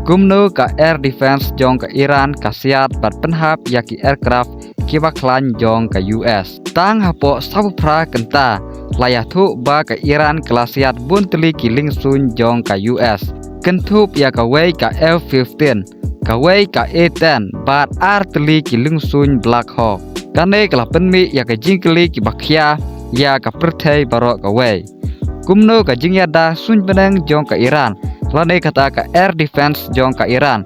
Gumno ka air defense jong ka Iran kasiat bat penhap yaki aircraft kiba klan jong ka US. Tang hapo sabupra kenta layah thu ba ka Iran kelasiat bunteli kiling sun jong ka US. Kentup ya ka wei ka F-15 ka wei ka A-10 bat arteli kiling sun Black Hawk. Kane kala penmi ya ka jingkeli ki bakhya ya ka perthai barok ka wei. Gumno ka jingyada sun beneng jong ka Iran. Lane kata ka air defense jong ka Iran.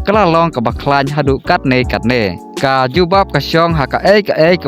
Kala long ka baklan hadu katne. Ka jubab ka syong ha ka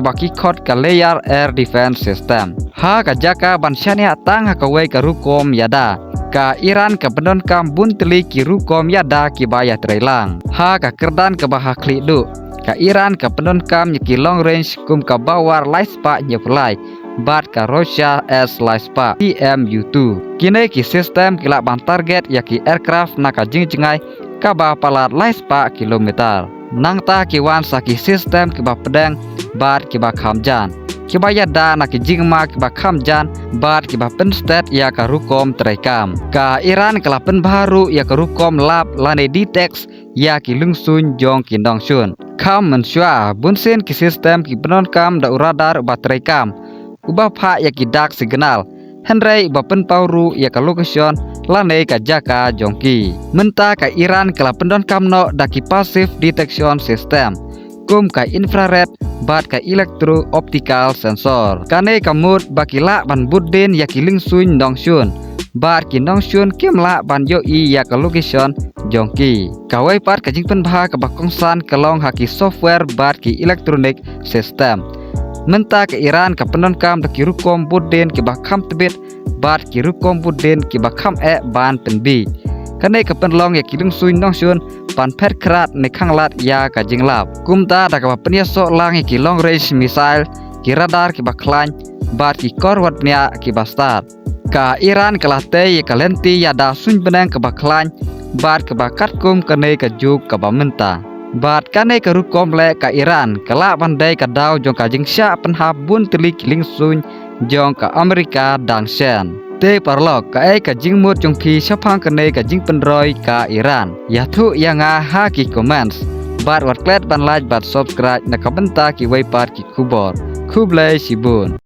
baki khot ka layer air defense system. Ha ka jaka bansyania tang ha ka wei ka rukom yada. Ka Iran ka benon kam bunteli ki rukom yada ki bayah trelang. Ha ka kerdan ka baha kli du. Ka Iran ka benon kam ki long range kum ka bawar laispa nyepulai. Bat ka Russia S laispa PMU2. Kini ki sistem kila ban target ya ki aircraft na ka jingjengai ka ba palat laispa kilometer. Nang ta ki wan sa ki sistem ki ba pedang bat ki ba khamjan. Ki ba yada na ki jingma ki ba khamjan bat ki ba penstet ya ka rukom trekam. Ka Iran kala pen baru ya ka rukom lap lane detect ya ki lungsun jong ki dong sun. Kam mensua bunsin ki sistem ki benon kam da radar ba trekam. Ubah pha ya ki dark signal. Henry ba pen pauru ya ka location lane ka jaka jongki. Menta ka Iran kala pendon kamno da ki passive detection system. Kum ka infrared bat ka electro optical sensor. Kane ka mood bakila ban budden ya ki lingsun dongsun. Bat ki dongsun kimla ban yo i ya ka location jongki. Kawai pat ka jingpen bha ka bakongsan kalong haki software bat ki electronic system. Menta ke Iran ka penon kam da ki rukom budden ki bakham tebit bat ki rukom budden ki bakham ban penbi. Kane ka penlong ya ki lungsun dongsun pan pet krat ne khanglat ya ka jinglap. Kumta da ka penyaso lang ki long range missile ki radar ki bakhlan bat ki korwat nya ki bastar. Ka Iran kalate ya kalenti ya da sun benang ka bakhlan bat ka bakat kum kane ka juk ka bamenta. Bat kane ka rukom le ka Iran kala bandai ka daw jong ka jingsya penhap bun telik lingsun jong ka Amerika dang sen. Te parlok ka jingmut jong ki syapang kane ka jing penroy ka Iran. Ya thu ya nga ha ki comments. Bat wat klet ban like bat subscribe na ka benta ki wei pat ki kubor. Kublai sibun.